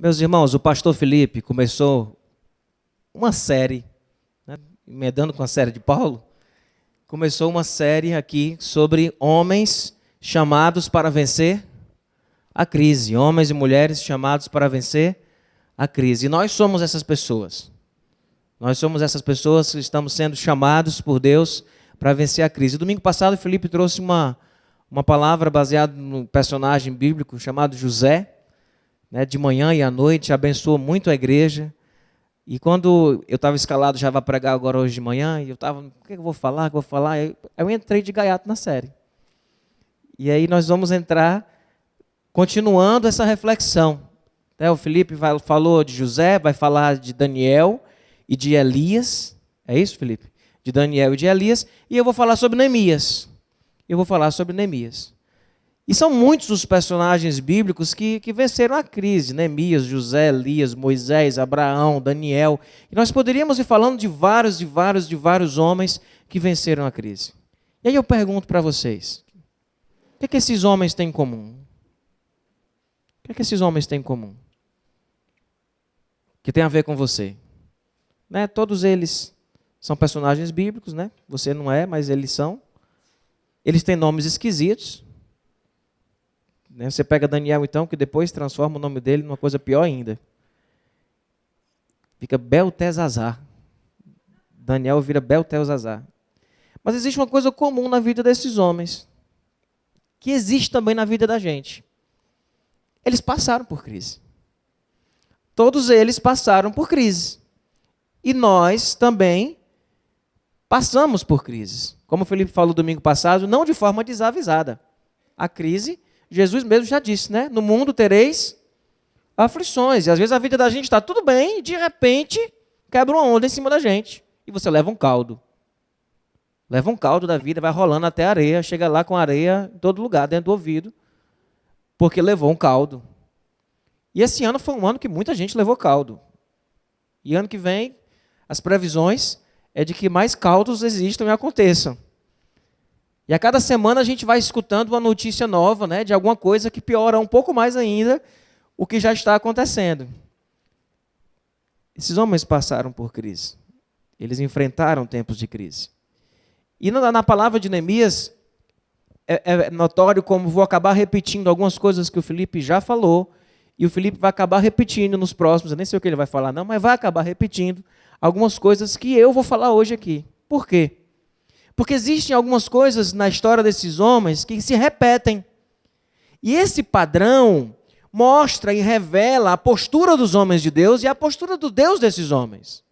Meus irmãos, o pastor Felipe começou uma série, né, emendando com a série de Paulo, começou uma série aqui sobre homens chamados para vencer a crise. Homens e mulheres chamados para vencer a crise. E nós somos essas pessoas. Nós somos essas pessoas que estamos sendo chamados por Deus para vencer a crise. Domingo passado, o Felipe trouxe uma palavra baseada num personagem bíblico chamado José. De manhã e à noite, abençoou muito a igreja. E quando eu estava escalado já para pregar agora hoje de manhã, e eu estava, o que eu vou falar, o que eu vou falar? Eu entrei de gaiato na série. E aí nós vamos entrar continuando essa reflexão. O Felipe falou de José, vai falar de Daniel e de Elias. É isso, Felipe? De Daniel e de Elias. E eu vou falar sobre Neemias. E são muitos os personagens bíblicos que venceram a crise. Neemias, José, Elias, Moisés, Abraão, Daniel. E nós poderíamos ir falando de vários homens que venceram a crise. E aí eu pergunto para vocês, o que esses homens têm em comum? O que esses homens têm em comum? Que tem a ver com você? Todos eles são personagens bíblicos, né? Você não é, mas eles são. Eles têm nomes esquisitos. Você pega Daniel, então, que depois transforma o nome dele numa coisa pior ainda. Fica Beltesazar. Daniel vira Beltesazar. Mas existe uma coisa comum na vida desses homens, que existe também na vida da gente. Eles passaram por crise. Todos eles passaram por crise. E nós também passamos por crises. Como o Felipe falou domingo passado, não de forma desavisada. A crise, Jesus mesmo já disse, né? No mundo tereis aflições. E às vezes a vida da gente está tudo bem e de repente quebra uma onda em cima da gente. E você leva um caldo. Leva um caldo da vida, vai rolando até a areia, chega lá com areia em todo lugar, dentro do ouvido, porque levou um caldo. E esse ano foi um ano que muita gente levou caldo. E ano que vem, as previsões é de que mais caldos existam e aconteçam. E a cada semana a gente vai escutando uma notícia nova, de alguma coisa que piora um pouco mais ainda o que já está acontecendo. Esses homens passaram por crise. Eles enfrentaram tempos de crise. E na palavra de Neemias, é notório como vou acabar repetindo algumas coisas que o Felipe já falou, e o Felipe vai acabar repetindo nos próximos, eu nem sei o que ele vai falar não, mas vai acabar repetindo algumas coisas que eu vou falar hoje aqui. Por quê? Porque existem algumas coisas na história desses homens que se repetem. E esse padrão mostra e revela a postura dos homens de Deus e a postura do Deus desses homens.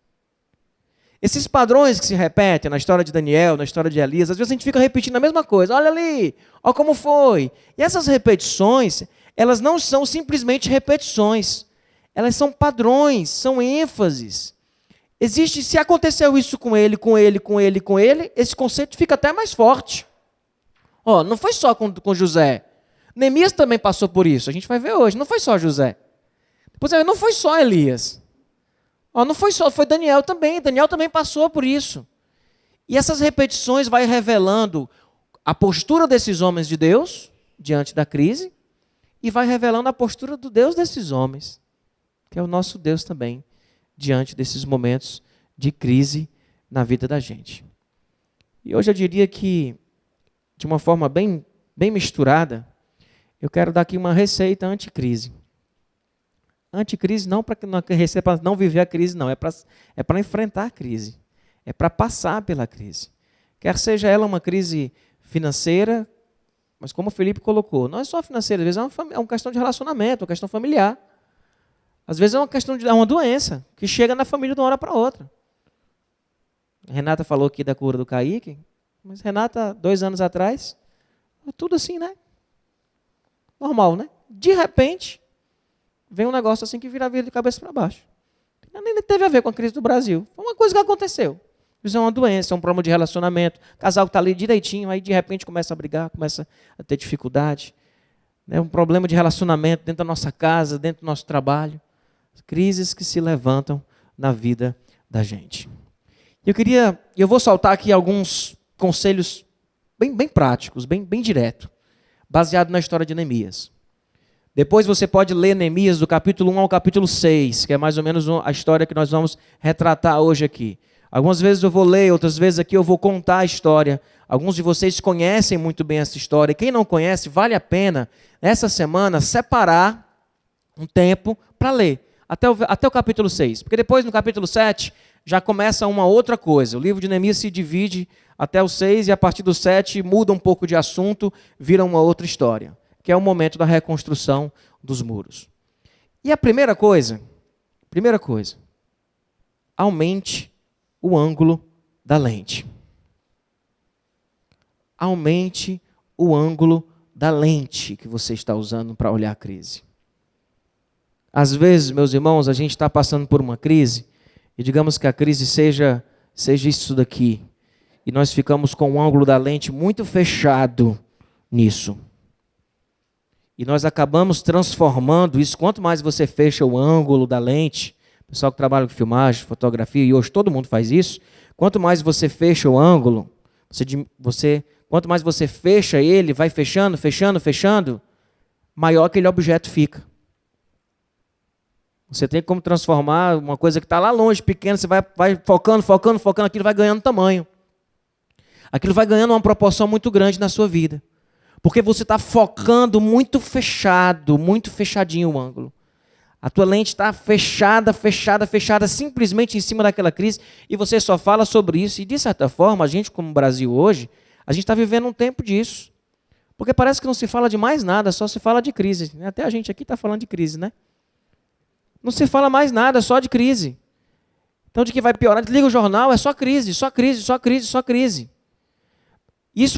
Esses padrões que se repetem na história de Daniel, na história de Elias, às vezes a gente fica repetindo a mesma coisa. Olha ali, olha como foi. E essas repetições, elas não são simplesmente repetições. Elas são padrões, são ênfases. Existe, se aconteceu isso com ele, esse conceito fica até mais forte. Não foi só com José. Neemias também passou por isso, a gente vai ver hoje. Não foi só José. Depois, não foi só Elias. Não foi só, foi Daniel também. Daniel também passou por isso. E essas repetições vai revelando a postura desses homens de Deus, diante da crise, e vai revelando a postura do Deus desses homens, que é o nosso Deus também, diante desses momentos de crise na vida da gente. E hoje eu diria que, de uma forma bem misturada, eu quero dar aqui uma receita anticrise. Anticrise não para não viver a crise, não. É para enfrentar a crise. É para passar pela crise. Quer seja ela uma crise financeira, mas como o Felipe colocou, não é só financeira, às vezes é uma questão de relacionamento, uma questão familiar. Às vezes é uma questão de uma doença que chega na família de uma hora para outra. A Renata falou aqui da cura do Kaique, mas Renata, 2 anos atrás, tudo assim, normal, De repente, vem um negócio assim que vira a vida de cabeça para baixo. Nem teve a ver com a crise do Brasil. Foi uma coisa que aconteceu. Isso é uma doença, é um problema de relacionamento. O casal está ali direitinho, aí de repente começa a brigar, começa a ter dificuldade. Um problema de relacionamento dentro da nossa casa, dentro do nosso trabalho. Crises que se levantam na vida da gente. Eu vou soltar aqui alguns conselhos bem práticos, bem direto, baseado na história de Neemias. Depois você pode ler Neemias do capítulo 1 ao capítulo 6, que é mais ou menos a história que nós vamos retratar hoje aqui. Algumas vezes eu vou ler, outras vezes aqui eu vou contar a história. Alguns de vocês conhecem muito bem essa história. Quem não conhece, vale a pena, essa semana, separar um tempo para ler, até o capítulo 6. Porque depois, no capítulo 7, já começa uma outra coisa. O livro de Neemias se divide até o 6 e a partir do 7 muda um pouco de assunto, vira uma outra história, que é o momento da reconstrução dos muros. E a primeira coisa, aumente o ângulo da lente. Aumente o ângulo da lente que você está usando para olhar a crise. Às vezes, meus irmãos, a gente está passando por uma crise, e digamos que a crise seja isso daqui, e nós ficamos com o ângulo da lente muito fechado nisso. E nós acabamos transformando isso. Quanto mais você fecha o ângulo da lente, o pessoal que trabalha com filmagem, fotografia, e hoje todo mundo faz isso, quanto mais você fecha o ângulo, quanto mais você fecha ele, vai fechando, maior aquele objeto fica. Você tem como transformar uma coisa que está lá longe, pequena, você vai focando, aquilo vai ganhando tamanho. Aquilo vai ganhando uma proporção muito grande na sua vida. Porque você está focando muito fechadinho o ângulo. A tua lente está fechada, simplesmente em cima daquela crise, e você só fala sobre isso. E, de certa forma, a gente, como Brasil hoje, a gente está vivendo um tempo disso. Porque parece que não se fala de mais nada, só se fala de crise. Até a gente aqui está falando de crise, né? Não se fala mais nada, só de crise. Então, de que vai piorar, liga o jornal, é só crise. Isso,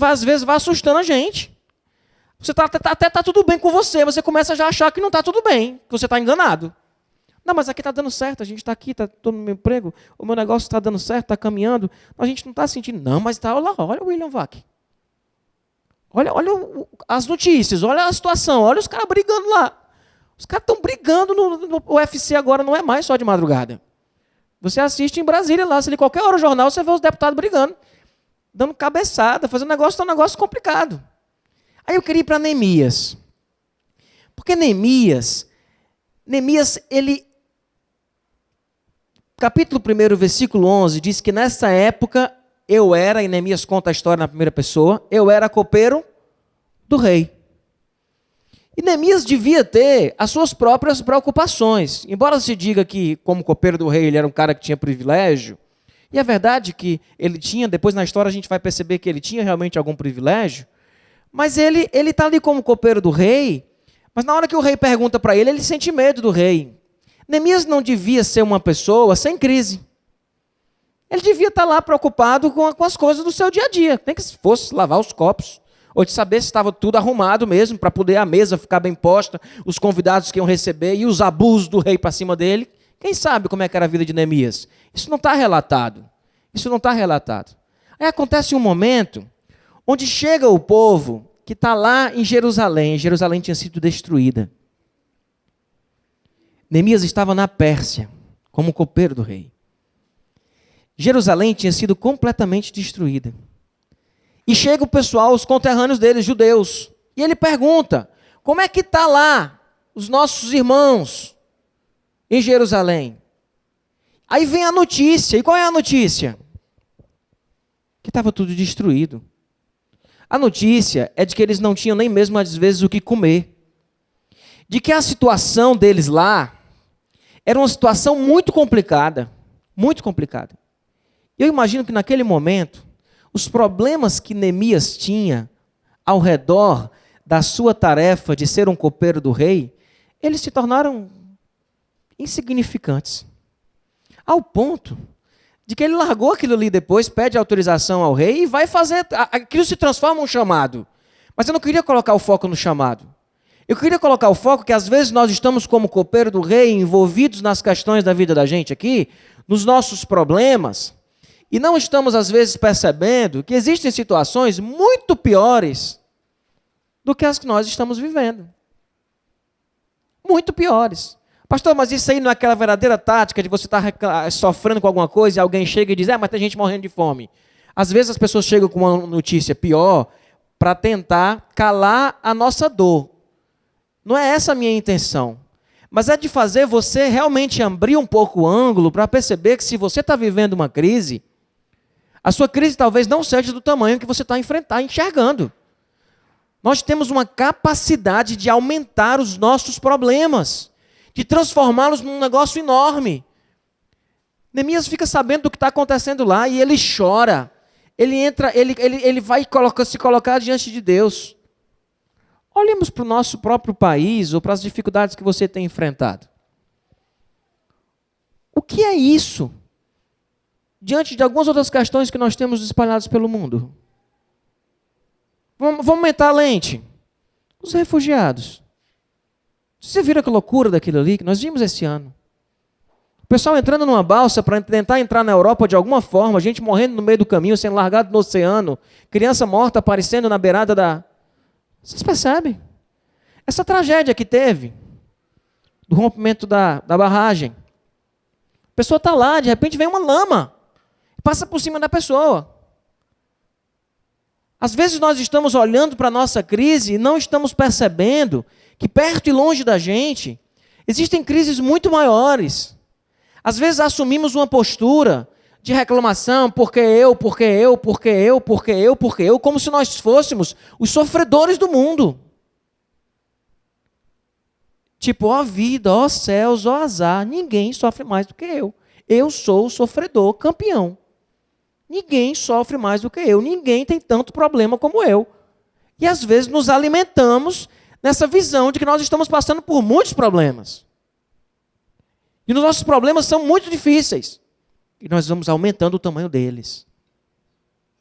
às vezes, vai assustando a gente. Você até está tudo bem com você começa já a achar que não está tudo bem, que você está enganado. Não, mas aqui está dando certo, a gente está aqui, estou no meu emprego, o meu negócio está dando certo, está caminhando, a gente não está sentindo. Não, mas está, olha o William Vac. Olha as notícias, olha a situação, olha os caras brigando lá. Os caras estão brigando no UFC agora, não é mais só de madrugada. Você assiste em Brasília lá, se lê qualquer hora o jornal, você vê os deputados brigando, dando cabeçada, fazendo um negócio complicado. Aí eu queria ir para Neemias. Porque Neemias, ele... Capítulo 1, versículo 11, diz que nessa época eu era, e Neemias conta a história na primeira pessoa, eu era copeiro do rei. E Neemias devia ter as suas próprias preocupações. Embora se diga que, como copeiro do rei, ele era um cara que tinha privilégio, e é verdade que ele tinha, depois na história a gente vai perceber que ele tinha realmente algum privilégio, mas ele está ali como copeiro do rei, mas na hora que o rei pergunta para ele sente medo do rei. Neemias não devia ser uma pessoa sem crise. Ele devia estar lá preocupado com as coisas do seu dia a dia. Nem que fosse lavar os copos, ou de saber se estava tudo arrumado mesmo, para poder a mesa ficar bem posta, os convidados que iam receber, e os abusos do rei para cima dele. Quem sabe como é que era a vida de Neemias? Isso não está relatado. Aí acontece um momento onde chega o povo que está lá em Jerusalém. Jerusalém tinha sido destruída. Neemias estava na Pérsia, como copeiro do rei. Jerusalém tinha sido completamente destruída. E chega o pessoal, os conterrâneos deles, judeus, e ele pergunta, como é que está lá os nossos irmãos em Jerusalém? Aí vem a notícia, e qual é a notícia? Que estava tudo destruído. A notícia é de que eles não tinham nem mesmo, às vezes, o que comer. De que a situação deles lá era uma situação muito complicada. Muito complicada. Eu imagino que naquele momento, os problemas que Neemias tinha ao redor da sua tarefa de ser um copeiro do rei, eles se tornaram insignificantes. Ao ponto de que ele largou aquilo ali depois, pede autorização ao rei e vai fazer... Aquilo se transforma em um chamado. Mas eu não queria colocar o foco no chamado. Eu queria colocar o foco que às vezes nós estamos como copeiro do rei, envolvidos nas questões da vida da gente aqui, nos nossos problemas, e não estamos às vezes percebendo que existem situações muito piores do que as que nós estamos vivendo. Muito piores. Pastor, mas isso aí não é aquela verdadeira tática de você estar sofrendo com alguma coisa e alguém chega e diz, mas tem gente morrendo de fome. Às vezes as pessoas chegam com uma notícia pior para tentar calar a nossa dor. Não é essa a minha intenção. Mas é de fazer você realmente abrir um pouco o ângulo para perceber que se você está vivendo uma crise, a sua crise talvez não seja do tamanho que você está enxergando. Nós temos uma capacidade de aumentar os nossos problemas, de transformá-los num negócio enorme. Neemias fica sabendo do que está acontecendo lá e ele chora. Ele vai se colocar diante de Deus. Olhemos para o nosso próprio país ou para as dificuldades que você tem enfrentado. O que é isso? Diante de algumas outras questões que nós temos espalhadas pelo mundo. Vamos aumentar a lente. Os refugiados. Você vira que loucura daquilo ali que nós vimos esse ano. O pessoal entrando numa balsa para tentar entrar na Europa de alguma forma, gente morrendo no meio do caminho, sendo largado no oceano, criança morta aparecendo na beirada da... Vocês percebem? Essa tragédia que teve, do rompimento da barragem. A pessoa está lá, de repente vem uma lama, passa por cima da pessoa. Às vezes nós estamos olhando para a nossa crise e não estamos percebendo que perto e longe da gente existem crises muito maiores. Às vezes assumimos uma postura de reclamação, porque eu, como se nós fôssemos os sofredores do mundo. Tipo, ó vida, ó céus, ó azar, ninguém sofre mais do que eu. Eu sou o sofredor campeão. Ninguém sofre mais do que eu, ninguém tem tanto problema como eu. E às vezes nos alimentamos nessa visão de que nós estamos passando por muitos problemas. E os nossos problemas são muito difíceis. E nós vamos aumentando o tamanho deles.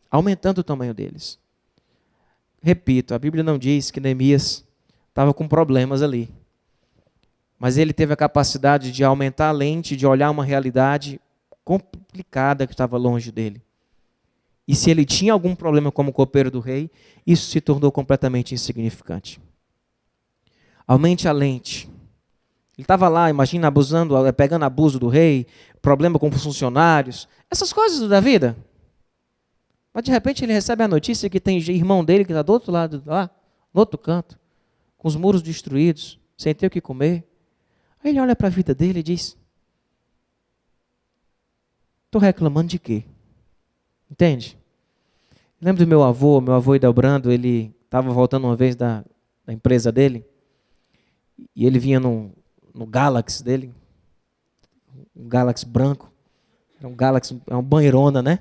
Aumentando o tamanho deles. Repito, a Bíblia não diz que Neemias estava com problemas ali. Mas ele teve a capacidade de aumentar a lente, de olhar uma realidade complicada que estava longe dele. E se ele tinha algum problema como copeiro do rei, isso se tornou completamente insignificante. Aumente a lente. Ele estava lá, imagina, pegando abuso do rei, problema com funcionários, essas coisas da vida. Mas de repente ele recebe a notícia que tem irmão dele que está do outro lado, lá, no outro canto, com os muros destruídos, sem ter o que comer. Aí ele olha para a vida dele e diz: estou reclamando de quê? Entende? Lembro do meu avô Idelbrando, ele estava voltando uma vez da empresa dele, e ele vinha no Galaxy dele, um Galaxy branco, era um Galaxy, é uma banheirona, né?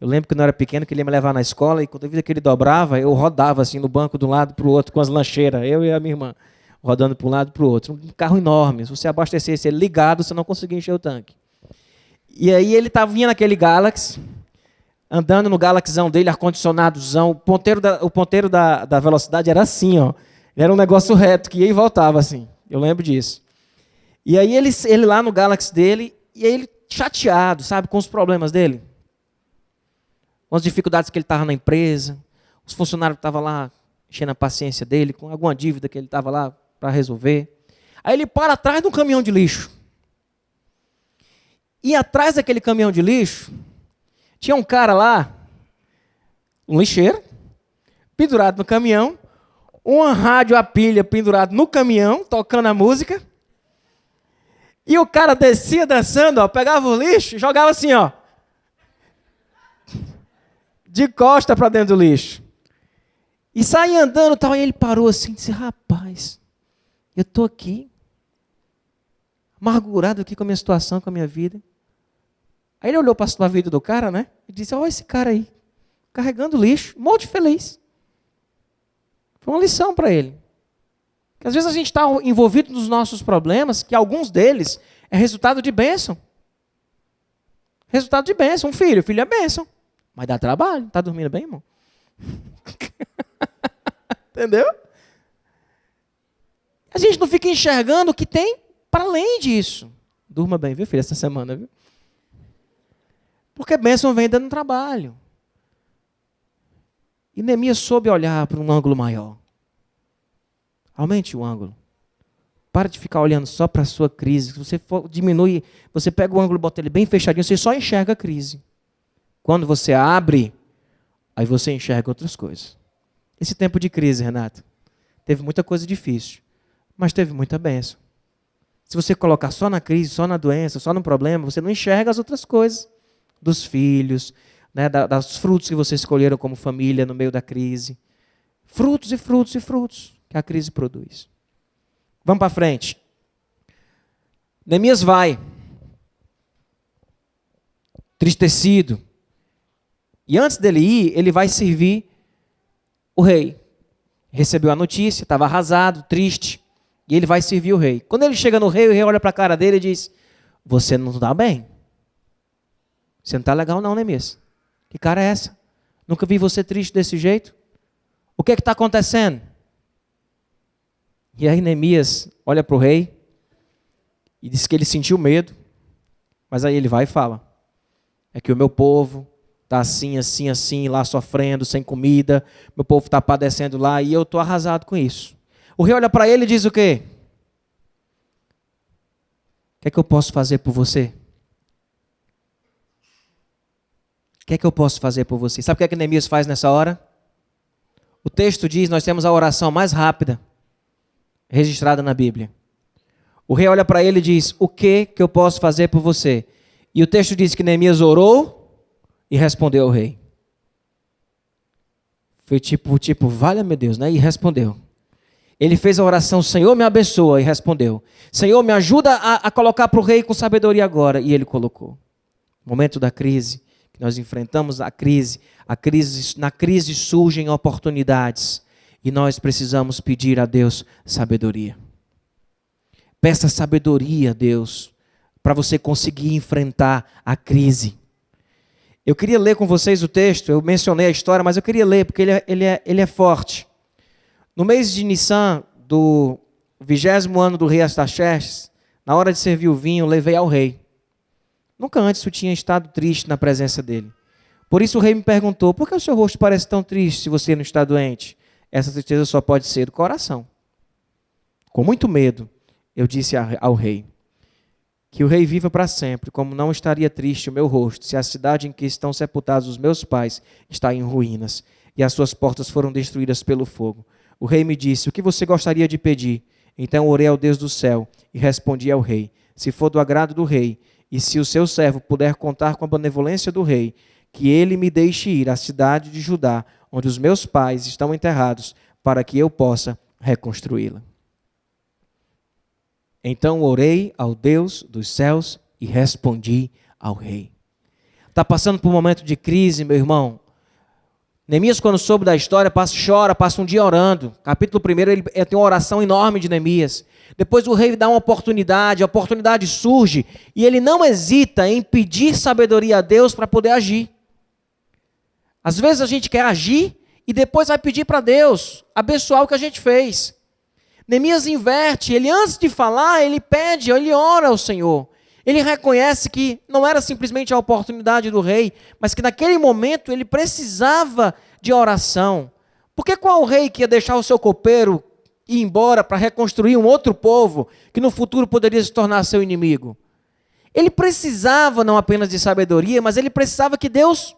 Eu lembro que quando eu era pequeno, que ele ia me levar na escola, e quando eu via que ele dobrava, eu rodava assim no banco de um lado para o outro, com as lancheiras, eu e a minha irmã, rodando para um lado e para o outro. Um carro enorme, se você abastecesse ele ligado, você não conseguia encher o tanque. E aí ele vinha naquele Galaxy, andando no Galaxyzão dele, ar-condicionadozão, o ponteiro da velocidade era assim, ó. Era um negócio reto, que ia e voltava assim. Eu lembro disso. E aí ele lá no Galaxy dele, e aí ele chateado, sabe, com os problemas dele. Com as dificuldades que ele estava na empresa, os funcionários que estavam lá enchendo a paciência dele, com alguma dívida que ele estava lá para resolver. Aí ele para atrás de um caminhão de lixo. E atrás daquele caminhão de lixo, tinha um cara lá, um lixeiro, pendurado no caminhão, uma rádio a pilha pendurado no caminhão, tocando a música. E o cara descia dançando, ó, pegava o lixo e jogava assim, ó, de costa para dentro do lixo. E saía andando, tal, e ele parou assim e disse: rapaz, eu estou aqui, amargurado aqui com a minha situação, com a minha vida. Aí ele olhou para a vida do cara, né? E disse: olha esse cara aí, carregando lixo, um monte de feliz. Foi uma lição para ele. Que às vezes a gente está envolvido nos nossos problemas, que alguns deles é resultado de bênção. Resultado de bênção. Um filho é bênção. Mas dá trabalho. Está dormindo bem, irmão? Entendeu? A gente não fica enxergando o que tem para além disso. Durma bem, viu, filho, essa semana, viu? Porque bênção vem dando trabalho. E Neemias soube olhar para um ângulo maior. Aumente o ângulo. Para de ficar olhando só para a sua crise. Se você diminui, você pega o ângulo e bota ele bem fechadinho, você só enxerga a crise. Quando você abre, aí você enxerga outras coisas. Esse tempo de crise, Renato, teve muita coisa difícil. mas teve muita bênção. Se você colocar só na crise, só na doença, só no problema, você não enxerga as outras coisas. Dos filhos, né, dos frutos que vocês escolheram como família no meio da crise. Frutos e frutos e frutos que a crise produz. Vamos para frente. Neemias vai, tristecido. E antes dele ir, ele vai servir o rei. Recebeu a notícia, estava arrasado, triste. E ele vai servir o rei. Quando ele chega no rei, o rei olha para a cara dele e diz: você não está bem. Você não está legal não, Neemias. Que cara é essa? Nunca vi você triste desse jeito. O que está acontecendo? E aí Neemias olha para o rei e diz que ele sentiu medo. Mas aí ele vai e fala: é que o meu povo está assim, assim, assim, lá sofrendo, sem comida. Meu povo está padecendo lá e eu estou arrasado com isso. O rei olha para ele e diz o quê? O que é que eu posso fazer por você? O que é que eu posso fazer por você? Sabe o que é que Neemias faz nessa hora? O texto diz, nós temos a oração mais rápida registrada na Bíblia. O rei olha para ele e diz: o que eu posso fazer por você? E o texto diz que Neemias orou e respondeu ao rei. Foi tipo, valha meu Deus, né? E respondeu. Ele fez a oração: Senhor, me abençoa, e respondeu. Senhor, me ajuda a colocar para o rei com sabedoria agora. E ele colocou. No momento da crise, que nós enfrentamos na crise surgem oportunidades. E nós precisamos pedir a Deus sabedoria. Peça sabedoria a Deus, para você conseguir enfrentar a crise. Eu queria ler com vocês o texto, eu mencionei a história, mas eu queria ler, porque ele é forte. No mês de Nissan, do 20º ano do rei Artaxerxes, na hora de servir o vinho, levei ao rei. Nunca antes eu tinha estado triste na presença dele. Por isso o rei me perguntou: por que o seu rosto parece tão triste se você não está doente? Essa tristeza só pode ser do coração. Com muito medo, eu disse ao rei: que o rei viva para sempre, como não estaria triste o meu rosto, se a cidade em que estão sepultados os meus pais está em ruínas, e as suas portas foram destruídas pelo fogo. O rei me disse: o que você gostaria de pedir? Então orei ao Deus do céu e respondi ao rei: se for do agrado do rei, e se o seu servo puder contar com a benevolência do rei, que ele me deixe ir à cidade de Judá, onde os meus pais estão enterrados, para que eu possa reconstruí-la. Então orei ao Deus dos céus e respondi ao rei. Está passando por um momento de crise, meu irmão? Neemias, quando soube da história, passa um dia orando. Capítulo 1, ele tem uma oração enorme de Neemias. Depois o rei dá uma oportunidade, a oportunidade surge, e ele não hesita em pedir sabedoria a Deus para poder agir. Às vezes a gente quer agir e depois vai pedir para Deus abençoar o que a gente fez. Neemias inverte, ele antes de falar, ele pede, ele ora ao Senhor. Ele reconhece que não era simplesmente a oportunidade do rei, mas que naquele momento ele precisava de oração. Porque qual rei que ia deixar o seu copeiro ir embora para reconstruir um outro povo que no futuro poderia se tornar seu inimigo? Ele precisava não apenas de sabedoria, mas ele precisava que Deus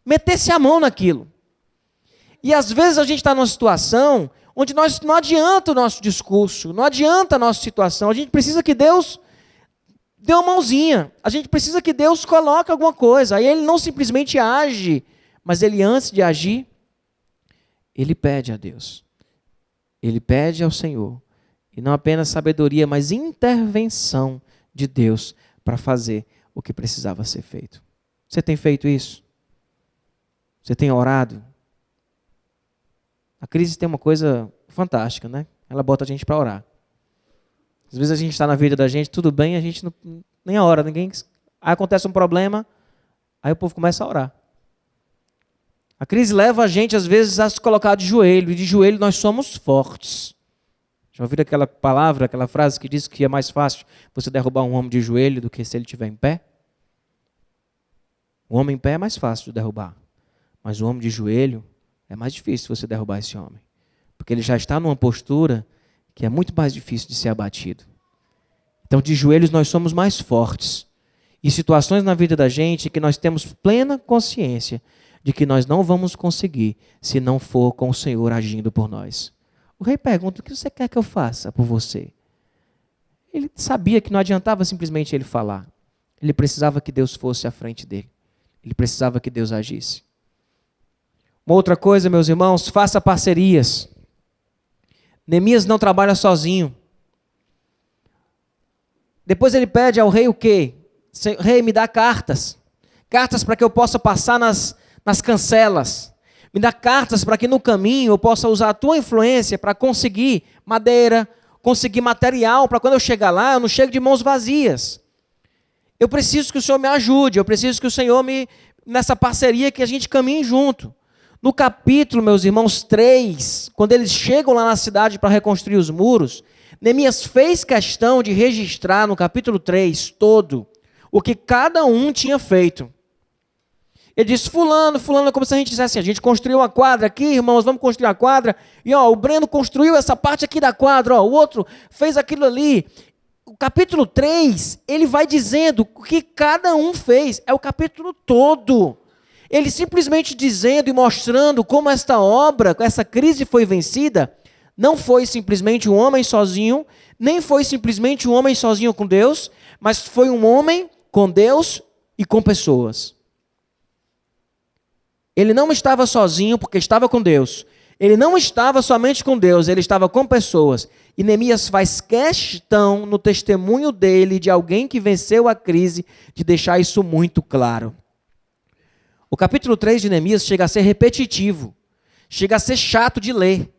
metesse a mão naquilo. E às vezes a gente está numa situação onde não adianta o nosso discurso, não adianta a nossa situação, a gente precisa que Deus dê uma mãozinha, a gente precisa que Deus coloque alguma coisa. Aí ele não simplesmente age, mas ele antes de agir, ele pede a Deus, ele pede ao Senhor, e não apenas sabedoria, mas intervenção de Deus para fazer o que precisava ser feito. Você tem feito isso? Você tem orado? A crise tem uma coisa fantástica, né? Ela bota a gente para orar. Às vezes a gente está na vida da gente, tudo bem, a gente não, nem ora, ninguém. Aí acontece um problema, aí o povo começa a orar. A crise leva a gente, às vezes, a se colocar de joelho, e de joelho nós somos fortes. Já ouviram aquela palavra, aquela frase que diz que é mais fácil você derrubar um homem de joelho do que se ele estiver em pé? O homem em pé é mais fácil de derrubar, mas o homem de joelho é mais difícil você derrubar esse homem, porque ele já está numa postura que é muito mais difícil de ser abatido. Então, de joelhos nós somos mais fortes. E situações na vida da gente que nós temos plena consciência de que nós não vamos conseguir se não for com o Senhor agindo por nós. O rei pergunta: o que você quer que eu faça por você? Ele sabia que não adiantava simplesmente ele falar. Ele precisava que Deus fosse à frente dele. Ele precisava que Deus agisse. Uma outra coisa, meus irmãos, faça parcerias. Neemias não trabalha sozinho. Depois ele pede ao rei o quê? Rei, me dá cartas. Cartas para que eu possa passar nas cancelas. Me dá cartas para que no caminho eu possa usar a tua influência para conseguir madeira, conseguir material, para quando eu chegar lá, eu não chegue de mãos vazias. Eu preciso que o Senhor me ajude, eu preciso que o Senhor nessa parceria que a gente caminhe junto. No capítulo, meus irmãos, 3, quando eles chegam lá na cidade para reconstruir os muros, Neemias fez questão de registrar no capítulo 3 todo o que cada um tinha feito. Ele disse: fulano, como se a gente dissesse assim: a gente construiu uma quadra aqui, irmãos, vamos construir a quadra, e o Breno construiu essa parte aqui da quadra, o outro fez aquilo ali. O capítulo 3, ele vai dizendo o que cada um fez, é o capítulo todo. Ele simplesmente dizendo e mostrando como esta obra, essa crise foi vencida. Não foi simplesmente um homem sozinho, nem foi simplesmente um homem sozinho com Deus, mas foi um homem com Deus e com pessoas. Ele não estava sozinho porque estava com Deus. Ele não estava somente com Deus, ele estava com pessoas. E Neemias faz questão no testemunho dele, de alguém que venceu a crise, de deixar isso muito claro. O capítulo 3 de Neemias chega a ser repetitivo, chega a ser chato de ler,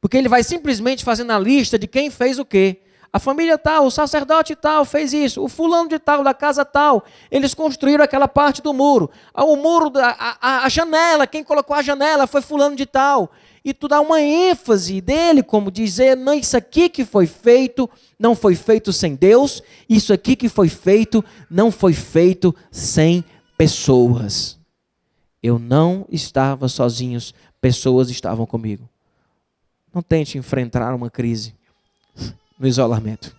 porque ele vai simplesmente fazendo a lista de quem fez o quê. A família tal, o sacerdote tal fez isso, o fulano de tal, da casa tal, eles construíram aquela parte do muro. O muro, a janela, quem colocou a janela foi fulano de tal. E tu dá uma ênfase dele, como dizer: não, isso aqui que foi feito, não foi feito sem Deus, isso aqui que foi feito, não foi feito sem pessoas. Eu não estava sozinho, pessoas estavam comigo. Não tente enfrentar uma crise no isolamento.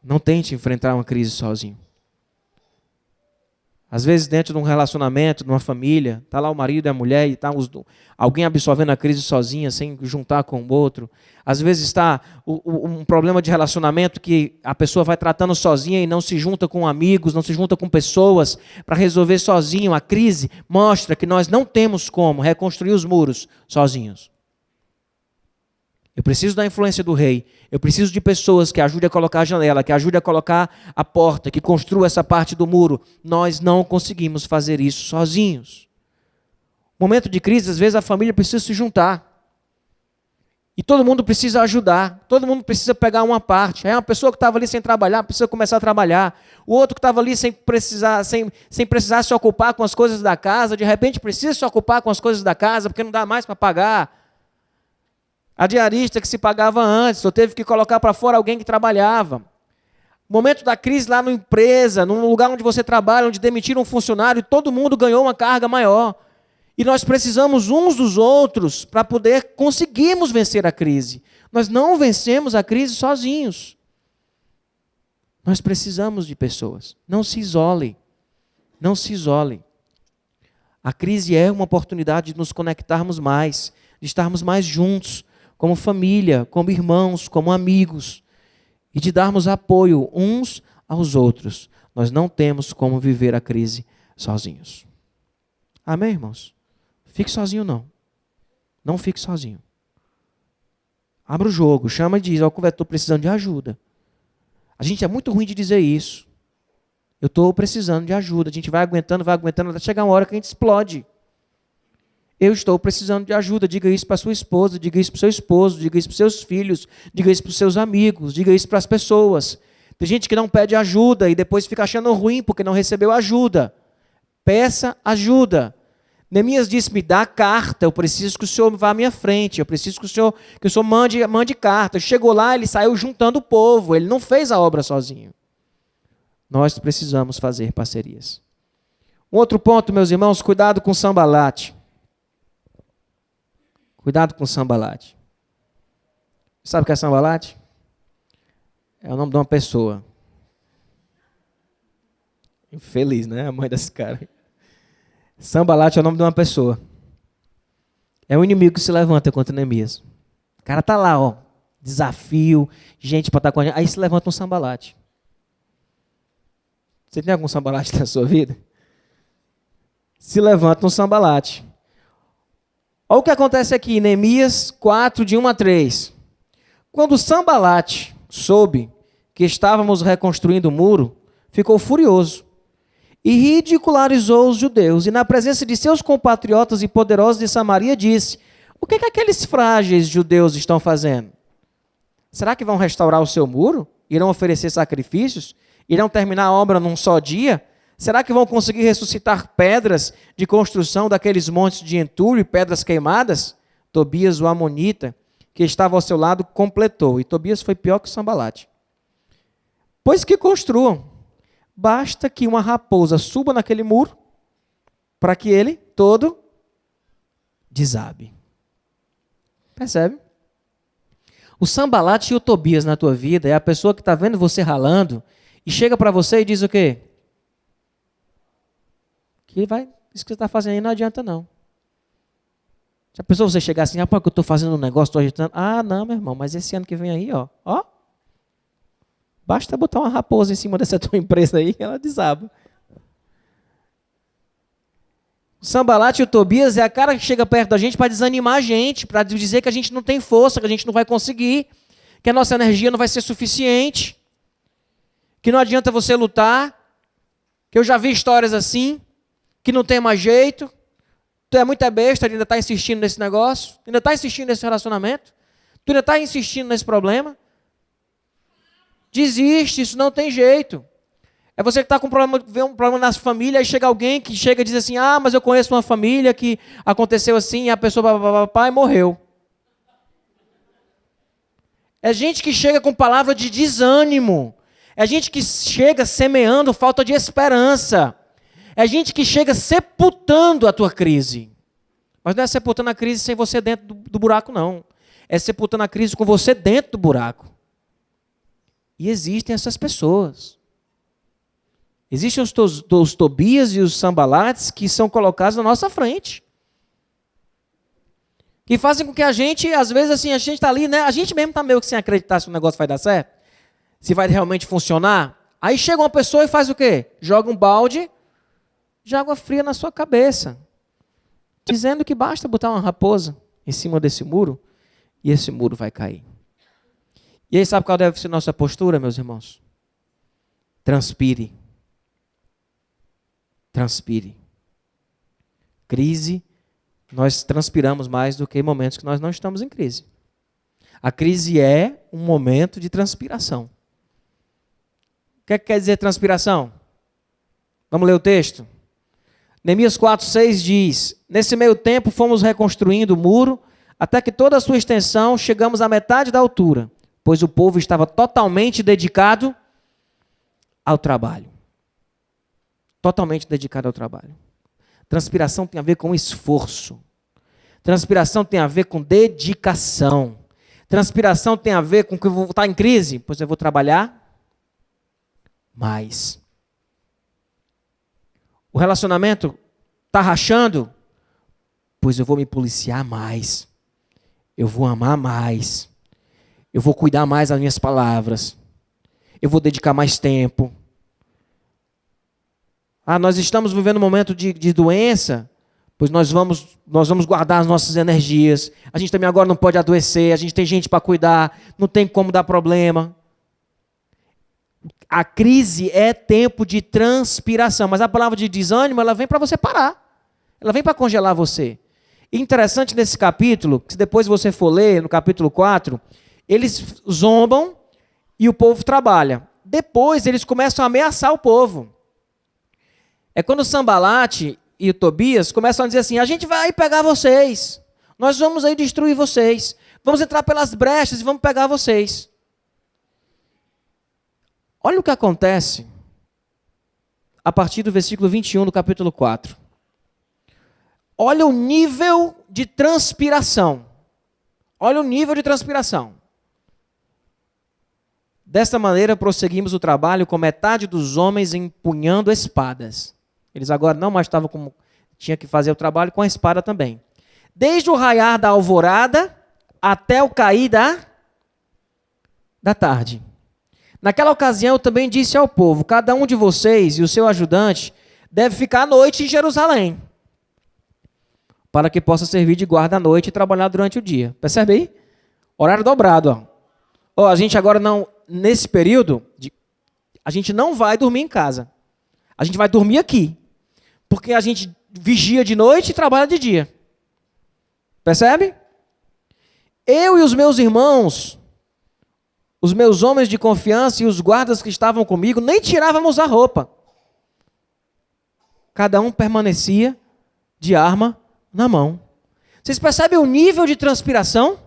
Não tente enfrentar uma crise sozinho. Às vezes dentro de um relacionamento, de uma família, está lá o marido e a mulher e está alguém absorvendo a crise sozinha, sem juntar com o outro. Às vezes está um problema de relacionamento que a pessoa vai tratando sozinha e não se junta com amigos, não se junta com pessoas para resolver sozinho. A crise mostra que nós não temos como reconstruir os muros sozinhos. Eu preciso da influência do rei. Eu preciso de pessoas que ajudem a colocar a janela, que ajudem a colocar a porta, que construam essa parte do muro. Nós não conseguimos fazer isso sozinhos. Momento de crise, às vezes a família precisa se juntar. E todo mundo precisa ajudar. Todo mundo precisa pegar uma parte. É uma pessoa que estava ali sem trabalhar, precisa começar a trabalhar. O outro que estava ali sem precisar se ocupar com as coisas da casa, de repente precisa se ocupar com as coisas da casa, porque não dá mais para pagar. A diarista que se pagava antes, ou teve que colocar para fora alguém que trabalhava. Momento da crise lá na empresa, num lugar onde você trabalha, onde demitiram um funcionário, e todo mundo ganhou uma carga maior. E nós precisamos uns dos outros para poder conseguirmos vencer a crise. Nós não vencemos a crise sozinhos. Nós precisamos de pessoas. Não se isolem. Não se isolem. A crise é uma oportunidade de nos conectarmos mais, de estarmos mais juntos, como família, como irmãos, como amigos, e de darmos apoio uns aos outros. Nós não temos como viver a crise sozinhos. Amém, irmãos? Fique sozinho não. Não fique sozinho. Abra o jogo, chama e diz: eu estou precisando de ajuda. A gente é muito ruim de dizer isso. Eu estou precisando de ajuda. A gente vai aguentando, até chegar uma hora que a gente explode. Eu estou precisando de ajuda. Diga isso para sua esposa, diga isso para o seu esposo, diga isso para os seus filhos, diga isso para os seus amigos, diga isso para as pessoas. Tem gente que não pede ajuda e depois fica achando ruim porque não recebeu ajuda. Peça ajuda. Neemias disse: me dá carta, eu preciso que o Senhor vá à minha frente, eu preciso que o Senhor mande carta. Chegou lá, ele saiu juntando o povo, ele não fez a obra sozinho. Nós precisamos fazer parcerias. Um outro ponto, meus irmãos, cuidado com Sambalate. Cuidado com Sambalate. Sabe o que é Sambalate? É o nome de uma pessoa. Infeliz, né? A mãe desse cara. Sambalate é o nome de uma pessoa. É o inimigo que se levanta contra Neemias. cara tá lá, ó, desafio, gente para estar com a gente. Aí se levanta um sambalate. Você tem algum sambalate na sua vida? Se levanta um sambalate. Olha o que acontece aqui, Neemias 4, de 1 a 3. Quando Sambalate soube que estávamos reconstruindo o muro, ficou furioso e ridicularizou os judeus. E na presença de seus compatriotas e poderosos de Samaria disse: o que aqueles frágeis judeus estão fazendo? Será que vão restaurar o seu muro? Irão oferecer sacrifícios? Irão terminar a obra num só dia? Será que vão conseguir ressuscitar pedras de construção daqueles montes de entulho e pedras queimadas? Tobias, o amonita, que estava ao seu lado, completou. E Tobias foi pior que Sambalate. Pois que construam. Basta que uma raposa suba naquele muro para que ele todo desabe. Percebe? O Sambalate e o Tobias na tua vida é a pessoa que está vendo você ralando e chega para você e diz o quê? Que isso que você está fazendo aí não adianta não. Já pensou você chegar assim, rapaz, que eu estou fazendo um negócio, estou agitando. Ah, não, meu irmão, mas esse ano que vem aí, ó, basta botar uma raposa em cima dessa tua empresa aí, ela desaba. O Sambalate e o Tobias é a cara que chega perto da gente para desanimar a gente, para dizer que a gente não tem força, que a gente não vai conseguir, que a nossa energia não vai ser suficiente, que não adianta você lutar, que eu já vi histórias assim, que não tem mais jeito, tu é muito besta, ainda está insistindo nesse negócio, ainda está insistindo nesse relacionamento, tu ainda está insistindo nesse problema. Desiste, isso não tem jeito. É você que está com um problema, vê um problema na família, aí chega alguém que chega e diz assim, ah, mas eu conheço uma família que aconteceu assim, e a pessoa e morreu. É gente que chega com palavra de desânimo, é gente que chega semeando falta de esperança, é gente que chega sepultando a tua crise. Mas não é sepultando a crise sem você dentro do buraco, não. É sepultando a crise com você dentro do buraco. E existem essas pessoas. Existem os Tobias e os Sambalates que são colocados na nossa frente. Que fazem com que a gente, às vezes assim, a gente está ali, né? A gente mesmo está meio que sem acreditar se o negócio vai dar certo. Se vai realmente funcionar. Aí chega uma pessoa e faz o quê? Joga um balde de água fria na sua cabeça. Dizendo que basta botar uma raposa em cima desse muro e esse muro vai cair. E aí sabe qual deve ser nossa postura, meus irmãos? Transpire. Transpire. Crise, nós transpiramos mais do que em momentos que nós não estamos em crise. A crise é um momento de transpiração. O que quer dizer transpiração? Vamos ler o texto? Neemias 4:6 diz: nesse meio tempo fomos reconstruindo o muro, até que toda a sua extensão chegamos à metade da altura, pois o povo estava totalmente dedicado ao trabalho. Totalmente dedicado ao trabalho. Transpiração tem a ver com esforço. Transpiração tem a ver com dedicação. Transpiração tem a ver com que eu vou estar em crise, pois eu vou trabalhar mais. O relacionamento está rachando, pois eu vou me policiar mais. Eu vou amar mais. Eu vou cuidar mais das minhas palavras. Eu vou dedicar mais tempo. Ah, nós estamos vivendo um momento de doença, pois nós vamos guardar as nossas energias. A gente também agora não pode adoecer, a gente tem gente para cuidar, não tem como dar problema. A crise é tempo de transpiração, mas a palavra de desânimo, ela vem para você parar. Ela vem para congelar você. E interessante nesse capítulo, que se depois você for ler, no capítulo 4, eles zombam e o povo trabalha. Depois eles começam a ameaçar o povo. É quando o Sambalate e o Tobias começam a dizer assim, a gente vai pegar vocês, nós vamos aí destruir vocês, vamos entrar pelas brechas e vamos pegar vocês. Olha o que acontece a partir do versículo 21 do capítulo 4. Olha o nível de transpiração. Olha o nível de transpiração. Desta maneira, prosseguimos o trabalho com metade dos homens empunhando espadas. Eles agora não mais estavam como... Tinha que fazer o trabalho com a espada também. Desde o raiar da alvorada, até o cair da tarde. Naquela ocasião eu também disse ao povo: cada um de vocês e o seu ajudante deve ficar à noite em Jerusalém, para que possa servir de guarda à noite e trabalhar durante o dia. Percebe aí? Horário dobrado. A gente agora não, nesse período, a gente não vai dormir em casa. A gente vai dormir aqui. Porque a gente vigia de noite e trabalha de dia. Percebe? Eu e os meus irmãos, os meus homens de confiança e os guardas que estavam comigo, nem tirávamos a roupa. Cada um permanecia de arma na mão. Vocês percebem o nível de transpiração?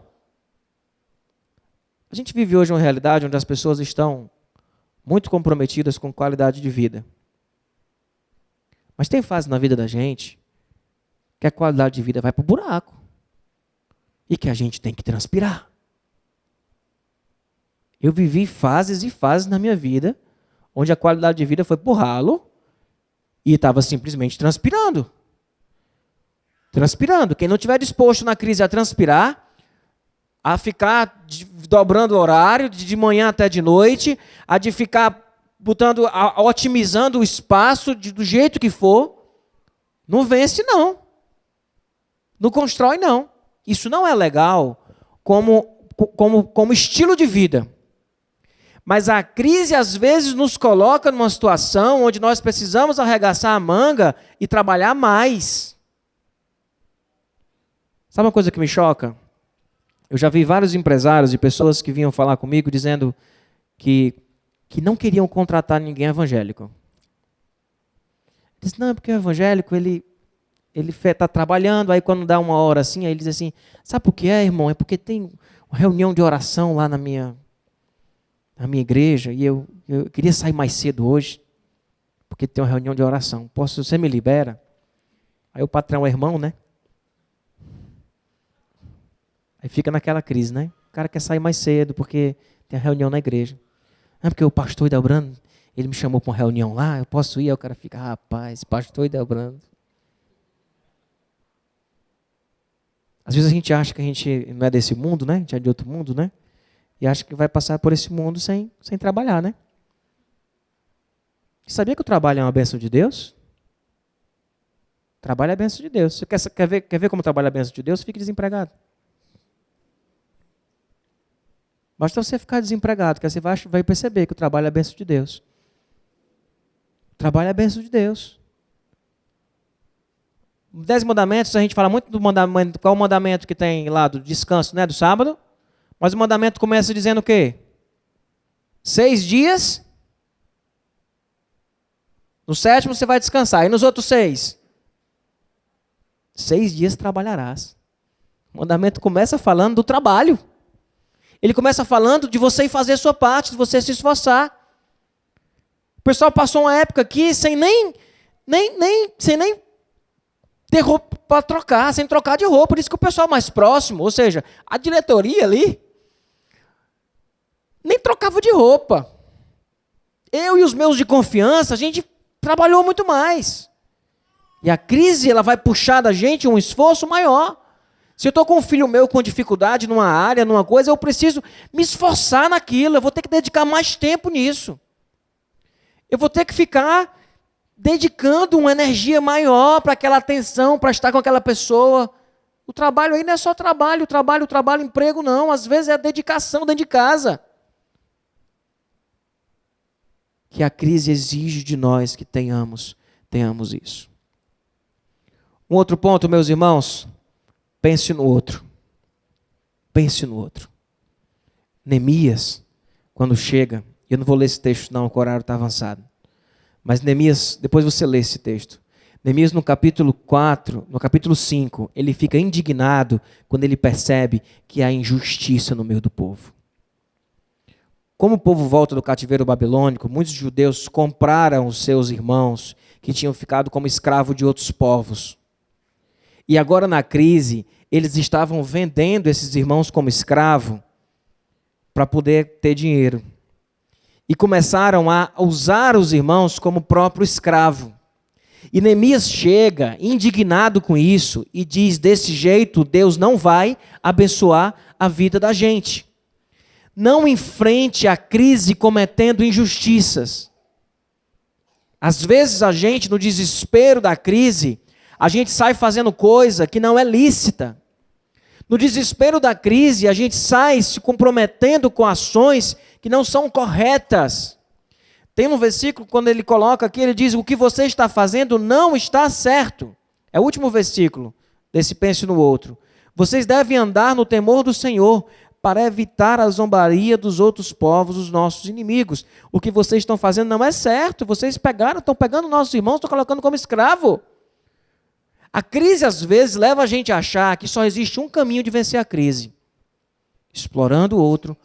A gente vive hoje uma realidade onde as pessoas estão muito comprometidas com qualidade de vida. Mas tem fase na vida da gente que a qualidade de vida vai para o buraco. E que a gente tem que transpirar. Eu vivi fases e fases na minha vida onde a qualidade de vida foi para o ralo e estava simplesmente transpirando. Transpirando. Quem não estiver disposto na crise a transpirar, a ficar dobrando o horário, de manhã até de noite, a de ficar otimizando o espaço do jeito que for, não vence não. Não constrói não. Isso não é legal como estilo de vida. Mas a crise às vezes nos coloca numa situação onde nós precisamos arregaçar a manga e trabalhar mais. Sabe uma coisa que me choca? Eu já vi vários empresários e pessoas que vinham falar comigo dizendo que não queriam contratar ninguém evangélico. Diz, não, porque o evangélico, ele está trabalhando, aí quando dá uma hora assim, aí ele diz assim, sabe por que é, irmão? É porque tem uma reunião de oração lá na minha igreja, e eu queria sair mais cedo hoje, porque tem uma reunião de oração. Você me libera? Aí o patrão é irmão, né? Aí fica naquela crise, né? O cara quer sair mais cedo, porque tem a reunião na igreja. Ah, porque o pastor Idelbrando, ele me chamou para uma reunião lá, eu posso ir? Aí o cara fica, rapaz, pastor Idelbrando. Às vezes a gente acha que a gente não é desse mundo, né? A gente é de outro mundo, né? E acha que vai passar por esse mundo sem trabalhar, né? Sabia que o trabalho é uma bênção de Deus? Trabalho é a bênção de Deus. Você quer ver como trabalho é a bênção de Deus? Fique desempregado. Basta você ficar desempregado, que você vai perceber que o trabalho é a bênção de Deus. O trabalho é a bênção de Deus. 10 mandamentos, a gente fala muito do mandamento. Qual é o mandamento que tem lá do descanso, né, do sábado? Mas o mandamento começa dizendo o quê? 6 dias. No 7º você vai descansar. E nos outros 6? 6 dias trabalharás. O mandamento começa falando do trabalho. Ele começa falando de você ir fazer a sua parte, de você se esforçar. O pessoal passou uma época aqui sem nem ter roupa para trocar, sem trocar de roupa. Por isso que o pessoal mais próximo, ou seja, a diretoria ali, nem trocava de roupa. Eu e os meus de confiança, a gente trabalhou muito mais. E a crise ela vai puxar da gente um esforço maior. Se eu estou com um filho meu com dificuldade numa área, numa coisa, eu preciso me esforçar naquilo. Eu vou ter que dedicar mais tempo nisso. Eu vou ter que ficar dedicando uma energia maior para aquela atenção, para estar com aquela pessoa. O trabalho aí não é só trabalho, emprego, não. Às vezes é dedicação dentro de casa. Que a crise exige de nós que tenhamos isso. Um outro ponto, meus irmãos, pense no outro. Pense no outro. Neemias, quando chega, eu não vou ler esse texto não, o horário está avançado. Mas Neemias, depois você lê esse texto. Neemias no capítulo 4, no capítulo 5, ele fica indignado quando ele percebe que há injustiça no meio do povo. Como o povo volta do cativeiro babilônico, muitos judeus compraram os seus irmãos que tinham ficado como escravos de outros povos. E agora na crise, eles estavam vendendo esses irmãos como escravo para poder ter dinheiro. E começaram a usar os irmãos como próprio escravo. E Neemias chega indignado com isso e diz: desse jeito Deus não vai abençoar a vida da gente. Não enfrente a crise cometendo injustiças. Às vezes a gente, no desespero da crise, a gente sai fazendo coisa que não é lícita. No desespero da crise, a gente sai se comprometendo com ações que não são corretas. Tem um versículo, quando ele coloca aqui, ele diz: o que você está fazendo não está certo. É o último versículo desse Pense no Outro. Vocês devem andar no temor do Senhor, para evitar a zombaria dos outros povos, os nossos inimigos. O que vocês estão fazendo não é certo. Vocês estão pegando nossos irmãos, estão colocando como escravo. A crise, às vezes, leva a gente a achar que só existe um caminho de vencer a crise: explorando o outro,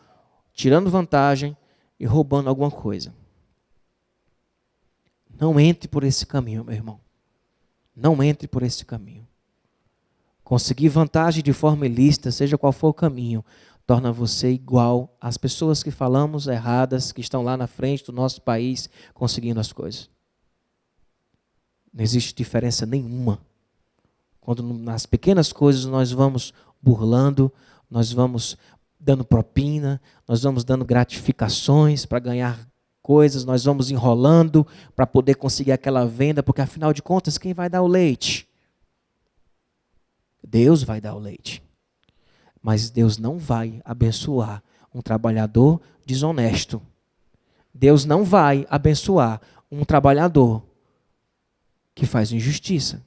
tirando vantagem e roubando alguma coisa. Não entre por esse caminho, meu irmão. Não entre por esse caminho. Conseguir vantagem de forma ilícita, seja qual for o caminho, torna você igual às pessoas que falamos erradas, que estão lá na frente do nosso país, conseguindo as coisas. Não existe diferença nenhuma. Quando nas pequenas coisas nós vamos burlando, nós vamos dando propina, nós vamos dando gratificações para ganhar coisas, nós vamos enrolando para poder conseguir aquela venda, porque afinal de contas, quem vai dar o leite? Deus vai dar o leite. Mas Deus não vai abençoar um trabalhador desonesto. Deus não vai abençoar um trabalhador que faz injustiça.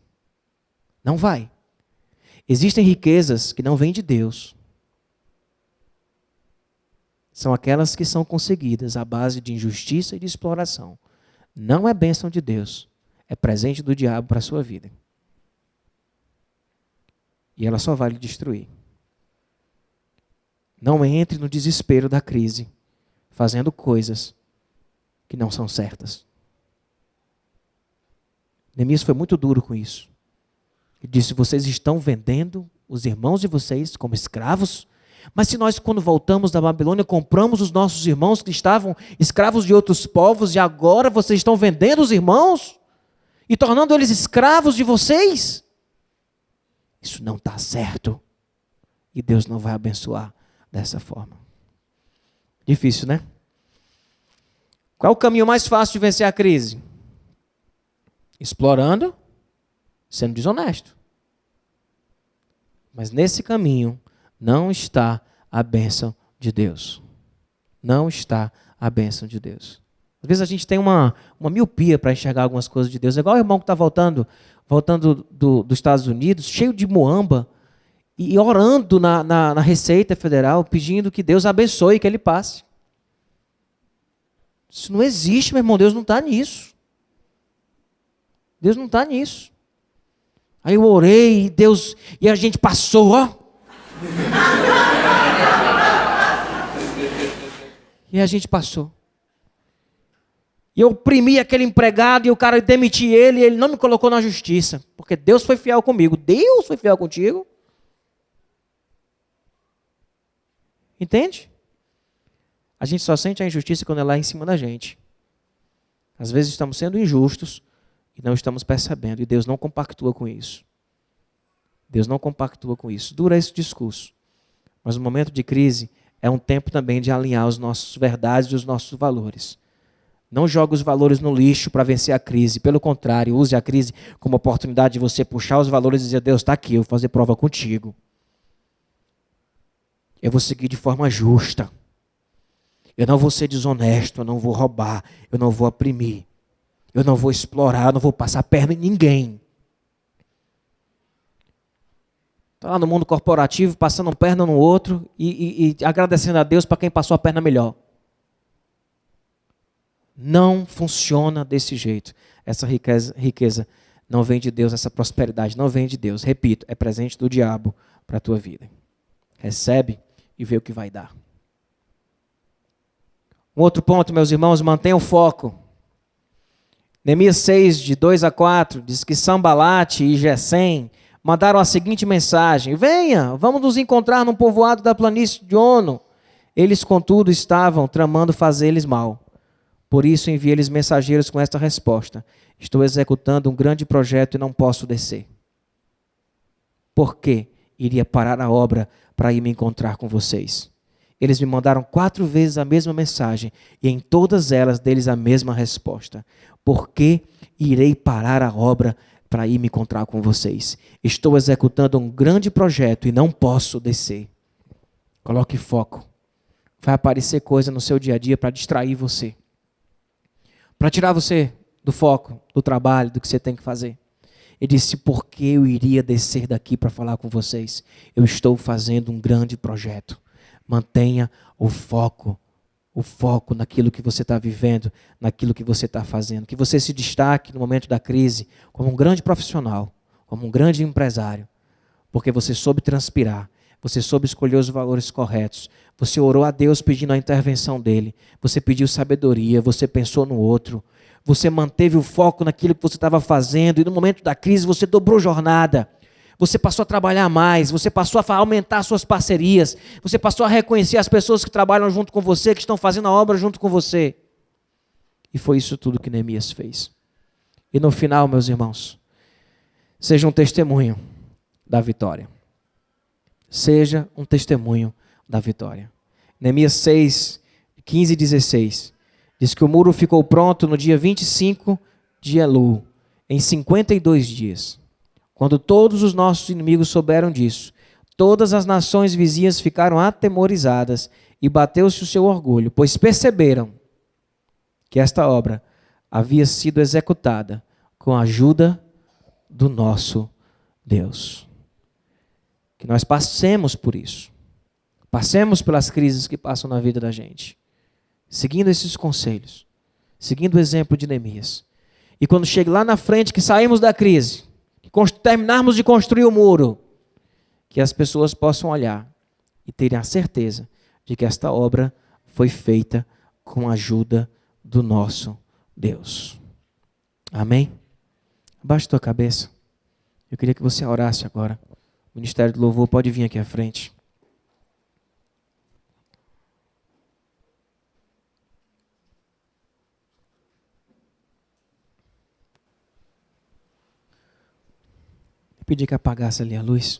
Não vai. Existem riquezas que não vêm de Deus. São aquelas que são conseguidas à base de injustiça e de exploração. Não é bênção de Deus. É presente do diabo para a sua vida. E ela só vai lhe destruir. Não entre no desespero da crise, fazendo coisas que não são certas. Neemias foi muito duro com isso. Ele disse: vocês estão vendendo os irmãos de vocês como escravos? Mas se nós, quando voltamos da Babilônia, compramos os nossos irmãos que estavam escravos de outros povos, e agora vocês estão vendendo os irmãos e tornando eles escravos de vocês? Isso não está certo. E Deus não vai abençoar dessa forma. Difícil, né? Qual é o caminho mais fácil de vencer a crise? Explorando, sendo desonesto. Mas nesse caminho não está a bênção de Deus. Não está a bênção de Deus. Às vezes a gente tem uma miopia para enxergar algumas coisas de Deus. É igual o irmão que está voltando dos Estados Unidos, cheio de muamba, e orando na Receita Federal, pedindo que Deus abençoe e que ele passe. Isso não existe, meu irmão. Deus não está nisso. Deus não está nisso. Aí eu orei e Deus, e a gente passou, ó. E a gente passou. E eu oprimi aquele empregado e o cara demiti ele e ele não me colocou na justiça. Porque Deus foi fiel comigo. Deus foi fiel contigo. Entende? A gente só sente a injustiça quando ela é em cima da gente. Às vezes estamos sendo injustos e não estamos percebendo. E Deus não compactua com isso. Deus não compactua com isso. Dura esse discurso. Mas o momento de crise é um tempo também de alinhar as nossas verdades e os nossos valores. Não jogue os valores no lixo para vencer a crise. Pelo contrário, use a crise como oportunidade de você puxar os valores e dizer: Deus está aqui, eu vou fazer prova contigo. Eu vou seguir de forma justa. Eu não vou ser desonesto, eu não vou roubar, eu não vou oprimir. Eu não vou explorar, eu não vou passar perna em ninguém. Está lá no mundo corporativo, passando perna no outro e agradecendo a Deus para quem passou a perna melhor. Não funciona desse jeito. Essa riqueza não vem de Deus, essa prosperidade não vem de Deus. Repito, é presente do diabo para a tua vida. Recebe e vê o que vai dar. Um outro ponto, meus irmãos, mantenha o foco. Neemias 6, de 2 a 4, diz que Sambalate e Gesem mandaram a seguinte mensagem: venha, vamos nos encontrar num povoado da planície de Ono. Eles, contudo, estavam tramando fazer-lhes mal. Por isso enviei-lhes mensageiros com esta resposta: estou executando um grande projeto e não posso descer. Por quê? Iria parar a obra para ir me encontrar com vocês. Eles me mandaram 4 vezes a mesma mensagem e em todas elas deles a mesma resposta. Por que irei parar a obra para ir me encontrar com vocês? Estou executando um grande projeto e não posso descer. Coloque foco. Vai aparecer coisa no seu dia a dia para distrair você. Para tirar você do foco, do trabalho, do que você tem que fazer. Ele disse, por que eu iria descer daqui para falar com vocês? Eu estou fazendo um grande projeto. Mantenha o foco naquilo que você está vivendo, naquilo que você está fazendo. Que você se destaque no momento da crise como um grande profissional, como um grande empresário. Porque você soube transpirar, você soube escolher os valores corretos. Você orou a Deus pedindo a intervenção dele. Você pediu sabedoria, você pensou no outro. Você manteve o foco naquilo que você estava fazendo e no momento da crise você dobrou jornada. Você passou a trabalhar mais, você passou a aumentar suas parcerias, você passou a reconhecer as pessoas que trabalham junto com você, que estão fazendo a obra junto com você. E foi isso tudo que Neemias fez. E no final, meus irmãos, seja um testemunho da vitória. Seja um testemunho da vitória. Neemias 6, 15 e 16. Diz que o muro ficou pronto no dia 25 de Elul, em 52 dias. Quando todos os nossos inimigos souberam disso, todas as nações vizinhas ficaram atemorizadas e bateu-se o seu orgulho, pois perceberam que esta obra havia sido executada com a ajuda do nosso Deus. Que nós passemos por isso. Passemos pelas crises que passam na vida da gente. Seguindo esses conselhos. Seguindo o exemplo de Neemias. E quando chegue lá na frente, que saímos da crise, que terminarmos de construir o muro, que as pessoas possam olhar e terem a certeza de que esta obra foi feita com a ajuda do nosso Deus. Amém? Abaixe tua cabeça. Eu queria que você orasse agora. O Ministério do Louvor pode vir aqui à frente. Pedir que apagasse ali a luz.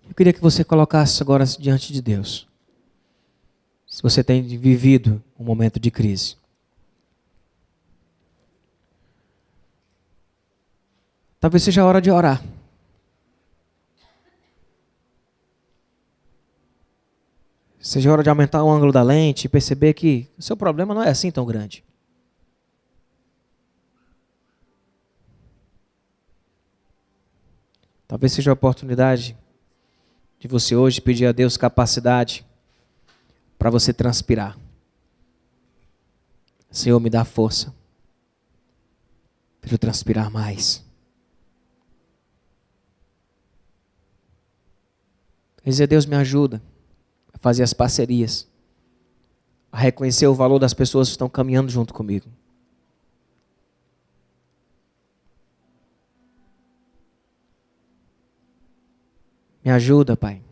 Eu queria que você colocasse agora diante de Deus. Se você tem vivido um momento de crise. Talvez seja a hora de orar. Seja a hora de aumentar o ângulo da lente e perceber que o seu problema não é assim tão grande. Talvez seja a oportunidade de você hoje pedir a Deus capacidade para você transpirar. Senhor, me dá força para eu transpirar mais. Dizer, Deus me ajuda a fazer as parcerias, a reconhecer o valor das pessoas que estão caminhando junto comigo. Me ajuda, Pai,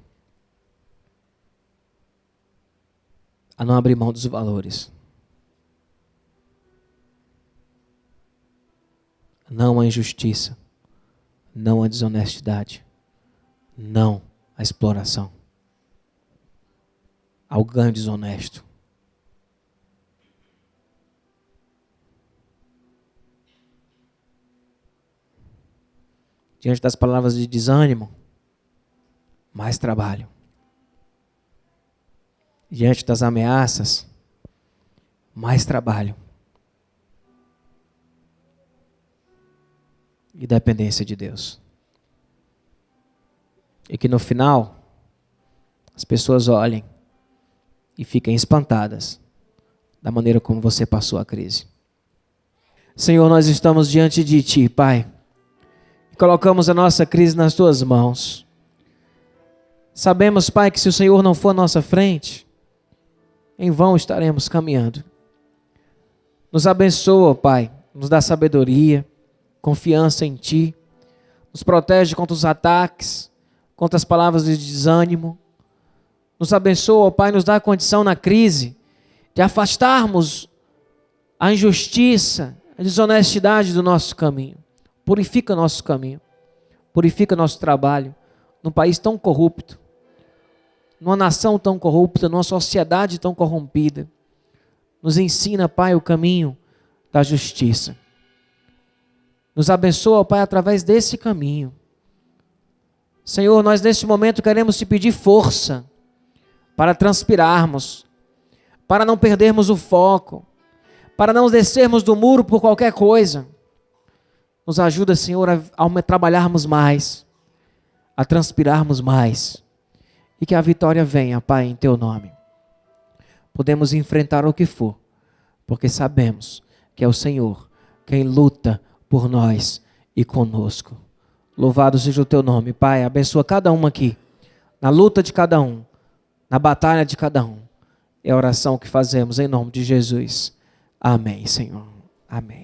a não abrir mão dos valores. Não a injustiça, não a desonestidade, não a exploração, ao ganho desonesto. Diante das palavras de desânimo, mais trabalho. Diante das ameaças, mais trabalho. E dependência de Deus. E que no final, as pessoas olhem e fiquem espantadas da maneira como você passou a crise. Senhor, nós estamos diante de Ti, Pai. E colocamos a nossa crise nas Tuas mãos. Sabemos, Pai, que se o Senhor não for à nossa frente, em vão estaremos caminhando. Nos abençoa, Pai, nos dá sabedoria, confiança em Ti, nos protege contra os ataques, contra as palavras de desânimo. Nos abençoa, Pai, nos dá a condição na crise de afastarmos a injustiça, a desonestidade do nosso caminho. Purifica nosso caminho, purifica nosso trabalho, num país tão corrupto, numa nação tão corrupta, numa sociedade tão corrompida. Nos ensina, Pai, o caminho da justiça. Nos abençoa, Pai, através desse caminho. Senhor, nós neste momento queremos te pedir força para transpirarmos, para não perdermos o foco, para não descermos do muro por qualquer coisa. Nos ajuda, Senhor, a trabalharmos mais, a transpirarmos mais, e que a vitória venha, Pai, em Teu nome. Podemos enfrentar o que for, porque sabemos que é o Senhor quem luta por nós e conosco. Louvado seja o Teu nome, Pai. Abençoa cada um aqui, na luta de cada um, na batalha de cada um. É a oração que fazemos em nome de Jesus. Amém, Senhor. Amém.